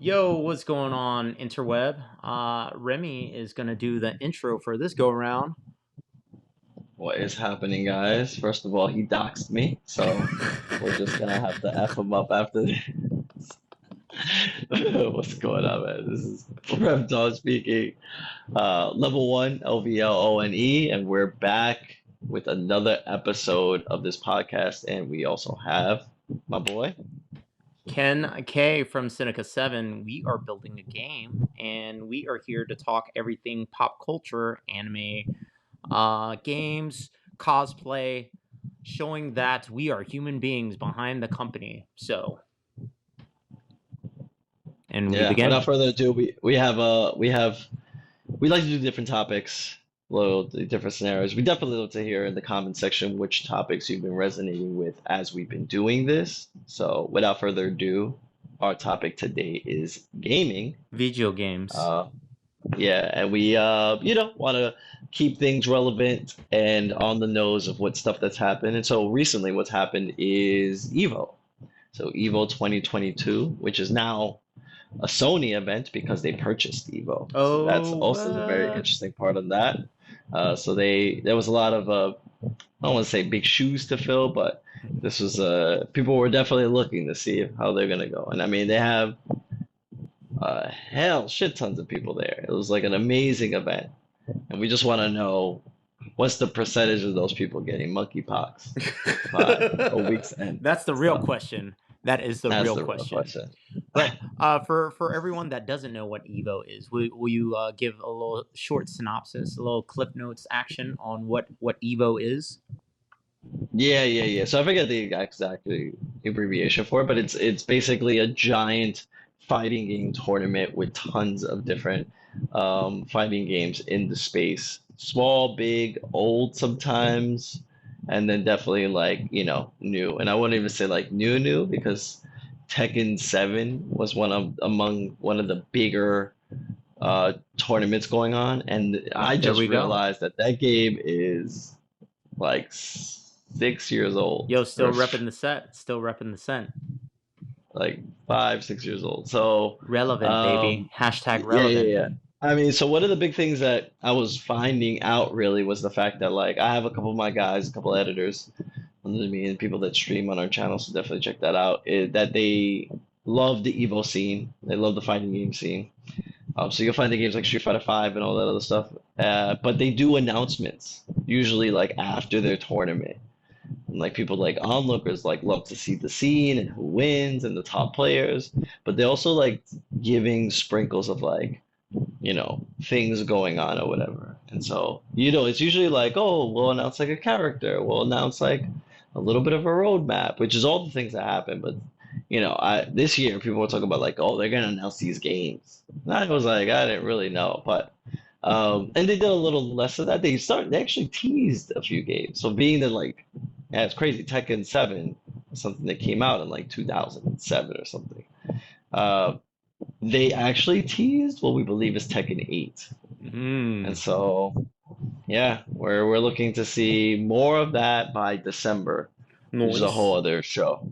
Yo, what's going on, interweb? Remy is gonna do the intro for this go around. What is happening, guys? First of all, he doxed me, so we're just gonna have to F him up after this. What's going on, man? This is Rev Dog speaking. Level 1, LVLONE, and we're back with another episode of this podcast. And we also have my boy. Ken K from Seneca 7. We are building a game, and we are here to talk everything pop culture, anime, games, cosplay, showing that we are human beings behind the company. And we Yeah, begin. without further ado, we like to do different topics, little different scenarios. We definitely love to hear in the comment section which topics you've been resonating with as we've been doing this. So, without further ado, our topic today is gaming. Video games. Uh, yeah, and we want to keep things relevant and on the nose of what stuff that's happened. And so recently, what's happened is Evo. So Evo 2022, which is now a Sony event because they purchased Evo. So that's Oh, also the very interesting part of that. So there was a lot of I don't want to say big shoes to fill, but this was people were definitely looking to see how they're gonna go. And I mean they have hell shit tons of people there. It was like an amazing event, and we just want to know what's the percentage of those people getting monkeypox by a week's end. That's the real So question. That is the that's real the real question. question. But for everyone that doesn't know what Evo is, will you give a little short synopsis, a little Cliff Notes action on what Evo is? Yeah. So I forget the exact abbreviation for it, but it's basically a giant fighting game tournament with tons of different fighting games in the space. Small, big, old sometimes, and then definitely like, new. And I wouldn't even say like new because Tekken 7 was one of the bigger tournaments going on, and I There just we go. realized that game is like 6 years old, Yo, still or repping the set, still repping the scent. like 5, 6 years old. So, Relevant, baby. Hashtag yeah. relevant. I mean, so one of the big things that I was finding out really was the fact that like I have a couple of my guys, a couple editors under me, and people that stream on our channel, so definitely check that out. That they love the Evo scene, they love the fighting game scene. So you'll find the games like Street Fighter 5 and all that other stuff. But they do announcements usually like after their tournament. And like people like onlookers like love to see the scene and who wins and the top players, but they also like giving sprinkles of like, things going on or whatever. And so, it's usually like, oh, we'll announce like a character, we'll announce like a little bit of a roadmap, which is all the things that happen. But I this year people were talking about like, oh, they're gonna announce these games. And I was like, I didn't really know, but and they did a little less of that. They actually teased a few games. So being that like, yeah, it's crazy. Tekken 7 was something that came out in like 2007 or something. Uh, they actually teased what we believe is Tekken 8. And Mm. so, yeah, we're looking to see more of that by December, which is a whole Noise. other show.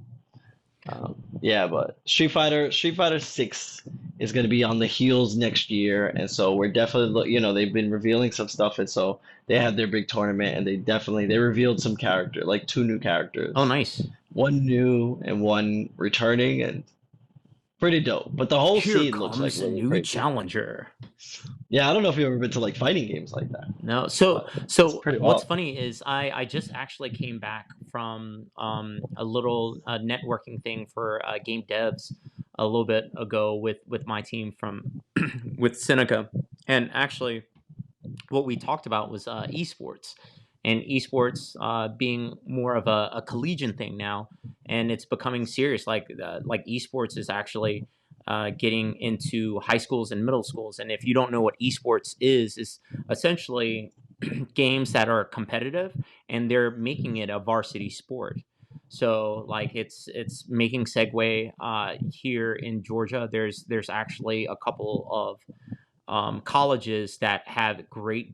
Yeah, but Street Fighter 6 is going to be on the heels next year, and so we're definitely they've been revealing some stuff, and so they had their big tournament, and they revealed some character, like two new Oh, characters, nice. one new and one returning, and pretty dope. But the whole Here scene looks like comes a really new crazy. challenger. Yeah, I don't know if you've ever been to like fighting games like that, No, so but it's so pretty what's wild. funny is I just actually came back from a little networking thing for game devs a little bit ago with my team from with Seneca, and actually what we talked about was esports, and esports being more of a collegiate thing now, and it's becoming serious. Like esports is actually getting into high schools and middle schools. And if you don't know what esports is essentially games that are competitive, and they're making it a varsity sport. So like it's making segue here in Georgia. There's actually a couple of colleges that have great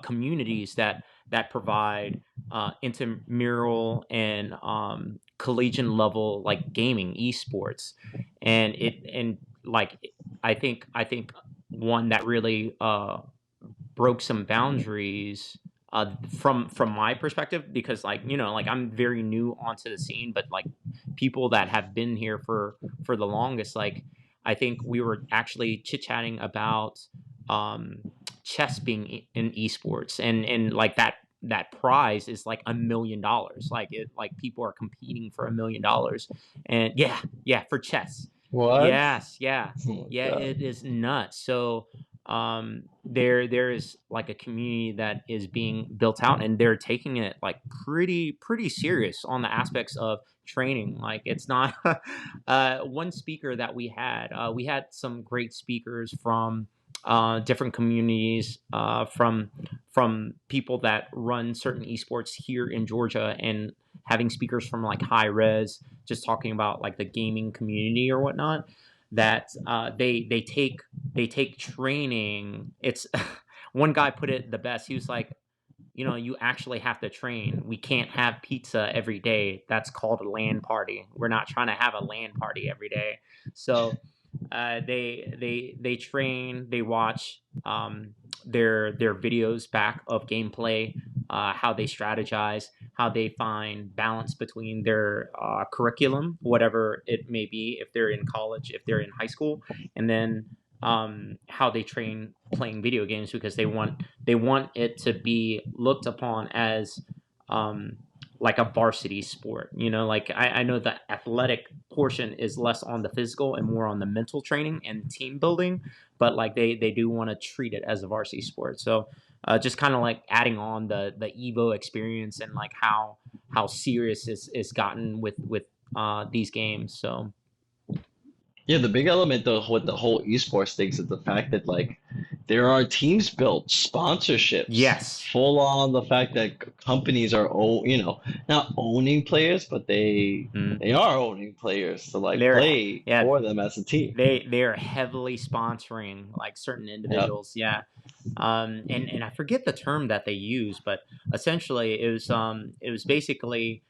communities that provide intramural and collegiate level like gaming esports, and like I think one that really broke some boundaries from my perspective, because like like I'm very new onto the scene, but like people that have been here for the longest, like I think we were actually chit chatting about um chess being in esports, and like that prize is like $1 million, like it like people are competing for $1 million, and yeah, for chess. What? Yes, yeah, Oh yeah, my God. it is nuts. So there is like a community that is being built out, and they're taking it like pretty serious on the aspects of training. Like it's not one speaker that we had some great speakers from different communities, from people that run certain esports here in Georgia, and having speakers from like high res, just talking about like the gaming community or whatnot, that they take training. It's one guy put it the best. He was like, you actually have to train. We can't have pizza every day. That's called a LAN party. We're not trying to have a LAN party every day. So they train. They watch their videos back of gameplay, how they strategize, how they find balance between their curriculum, whatever it may be, if they're in college, if they're in high school, and then how they train playing video games, because they want it to be looked upon as um, like a varsity sport. Like I know the athletic portion is less on the physical and more on the mental training and team building, but like they do want to treat it as a varsity sport. So just kind of like adding on the Evo experience, and like how serious it's gotten with these games. So Yeah, the big element though with the whole esports things is the fact that like there are teams built, sponsorships, yes, full on the fact that companies are not owning players, but they mm, they are owning players to like they're play yeah, for them as a team. they're heavily sponsoring like certain Yep. individuals. Yeah. And I forget the term that they use, but essentially it was basically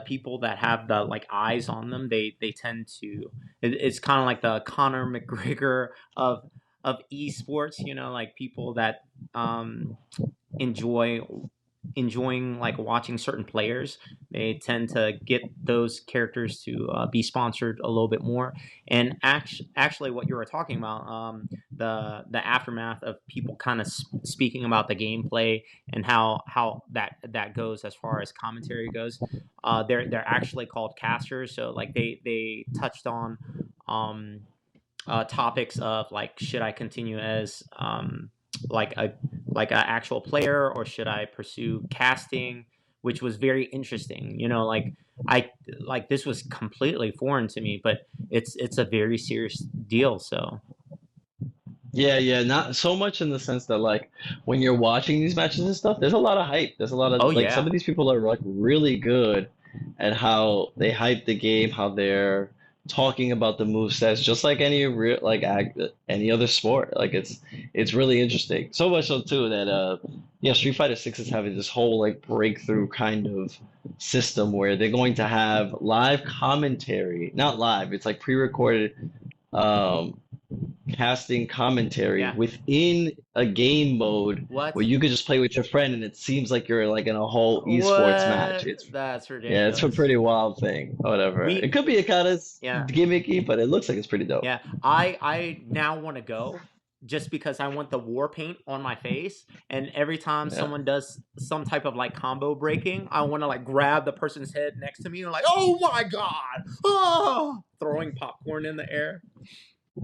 people that have the like eyes on them. They tend to, it's kind of like the Conor McGregor of esports. Like people that um enjoy enjoying like watching certain players, they tend to get those characters to be sponsored a little bit more. And actually what you were talking about, the aftermath of people kind of speaking about the gameplay, and how that goes as far as commentary goes, they're actually called casters. So like they touched on um topics of like, should I continue as like a actual player, or should I pursue casting, which was very interesting. Like I like this was completely foreign to me, but it's a very serious deal. So Yeah, yeah, not so much in the sense that like when you're watching these matches and stuff, there's a lot of hype. There's a lot oh of like some yeah, of these people are like really good at how they hype the game, how they're talking about the move sets, just like any real like any other sport. Like it's really interesting. So much so too that yeah, Street Fighter 6 is having this whole like breakthrough kind of system where they're going to have live commentary, not live, it's like pre-recorded um casting commentary yeah. within a game mode where What? you could just play with your friend and it seems like you're like in a whole esports match. What? That's Yeah, it's a ridiculous. pretty wild thing. Whatever. It We could be a kind of yeah. gimmicky, but it looks like it's pretty dope. Yeah, I now want to go, just because I want the war paint on my face, and every time Yeah. someone does some type of like combo breaking, I want to like grab the person's head next to me and like, oh my god, oh, throwing popcorn in the air.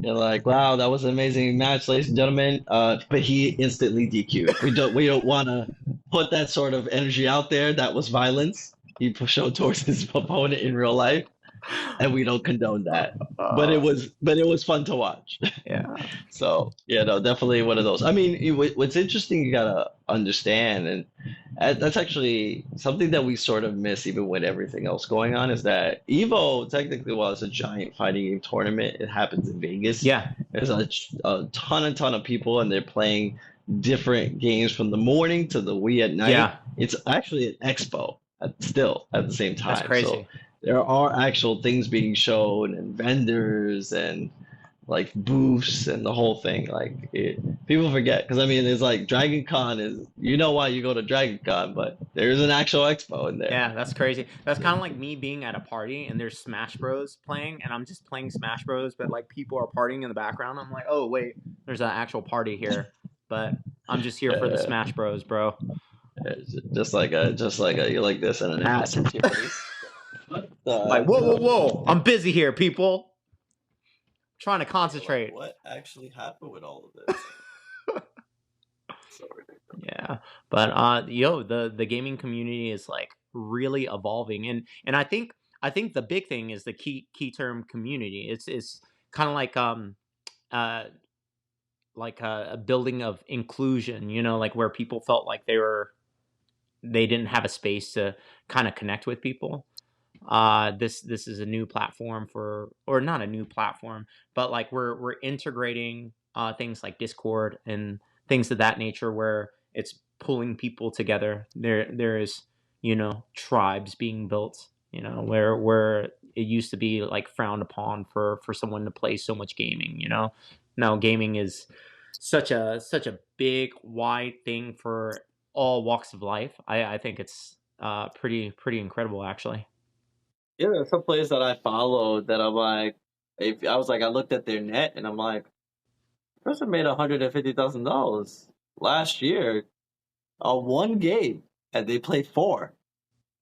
You're like, wow, that was an amazing match, ladies and gentlemen. But he instantly DQ'd. We don't want to put that sort of energy out there. That was violence. He showed towards his opponent in real life, and we don't condone that. Uh, But it was fun to watch. yeah, So yeah, no, definitely one of those. I mean, what's interesting, you gotta understand, and that's actually something that we sort of miss even with everything else going on, is that Evo technically, while it's a giant fighting game tournament, it happens in Vegas. yeah, There's a ton of people, and they're playing different games from the morning to the wee at night. yeah. It's actually an expo still at the same That's time. So crazy. there are actual things being shown and vendors and like booths and the whole thing. Like people forget because I mean it's like Dragon Con is why you go to Dragon Con, but there's an actual expo in there. Yeah, that's crazy. That's kind of like me being at a party and there's Smash Bros playing, and I'm just playing Smash Bros, but like people are partying in the background. I'm like, oh wait, there's an actual party here, but I'm just here for the Uh, Smash Bros, bro. just like a you like this and an ass into your face. What Like, the whoa, whoa, whoa! hell? I'm busy here, people. Trying to You're like, concentrate. what actually happened with all of this? So ridiculous. Yeah, but the gaming community is like really evolving, and I think the big thing is the key term community. It's kind of uh like a building of inclusion, like where people felt like they didn't have a space to kind of connect with people. This is a new platform for, or not a new platform, but like we're integrating things like Discord and things of that nature where it's pulling people together. There is tribes being built. Where it used to be like frowned upon for someone to play so much gaming. Now gaming is such a big wide thing for all walks of life. I think it's pretty incredible actually. Yeah, there's some players that I followed that I'm like, if I was like, I looked at their net and I'm like, person made $150,000 last year on one game, and they played four.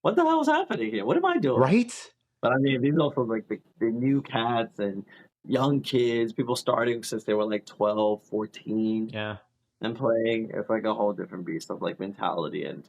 What the hell is happening here? What am I doing? Right? But I mean, these are also like the new cats and young kids, people starting since they were like 12, 14 Yeah. and playing. It's like a whole different beast of like mentality and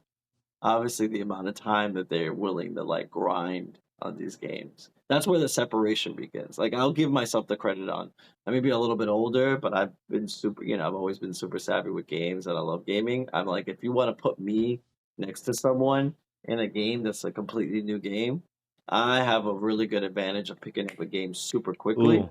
obviously the amount of time that they're willing to like grind on these games. That's where the separation begins. Like I'll give myself the credit on. I may be a little bit older, but I've been super, I've always been super savvy with games and I love gaming. I'm like, if you want to put me next to someone in a game that's a completely new game, I have a really good advantage of picking up a game super quickly. Ooh.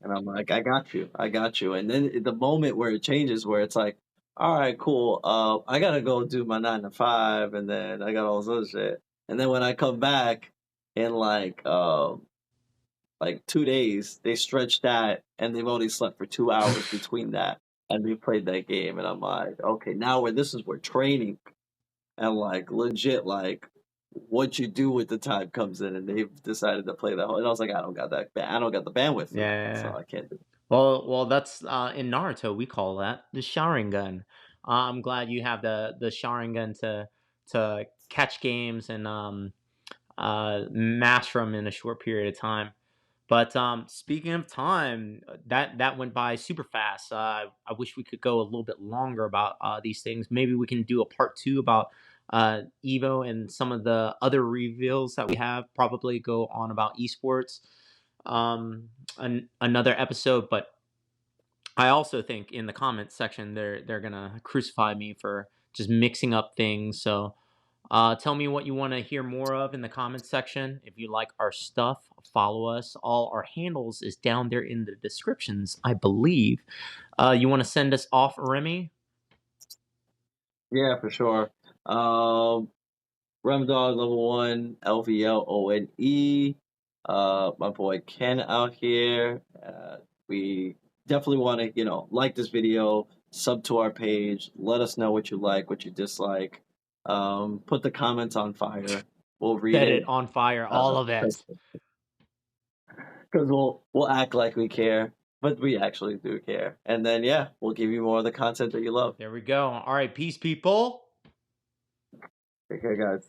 And I'm like, I got you. I got you. And then the moment where it changes, where it's like, all right, cool. I gotta go do my 9 to 5, and then I got all this other shit. And then when I come back in like 2 days, they stretch that, and they've only slept for 2 hours between that, and they played that game. And I'm like, okay, now this is where training and like legit like what you do with the time comes in, and they've decided to play that whole. And I was like, I don't got that. I don't got the bandwidth for that, so Yeah. I can't do it. Well, that's in Naruto we call that the Sharingan. I'm glad you have the Sharingan to catch games and master them in a short period of time. But speaking of time, that went by super fast. I wish we could go a little bit longer about these things. Maybe we can do a part two about Evo and some of the other reveals that we have. Probably go on about esports another episode. But I also think in the comments section they're gonna crucify me for just mixing up things. So tell me what you want to hear more of in the comments section. If you like our stuff, follow us. All our handles is down there in the descriptions, I believe. You want to send us off, Remy? Yeah, for sure. Um, Remdog level 1, LVLONE. My boy Ken out here. We definitely want to, like this video, sub to our page, let us know what you like, what you dislike. Put the comments on fire. We'll read Set it it. on fire, all of it. Because we'll act like we care, but we actually do care. And then yeah, we'll give you more of the content that you love. There we go. All right, peace, people. Okay, guys.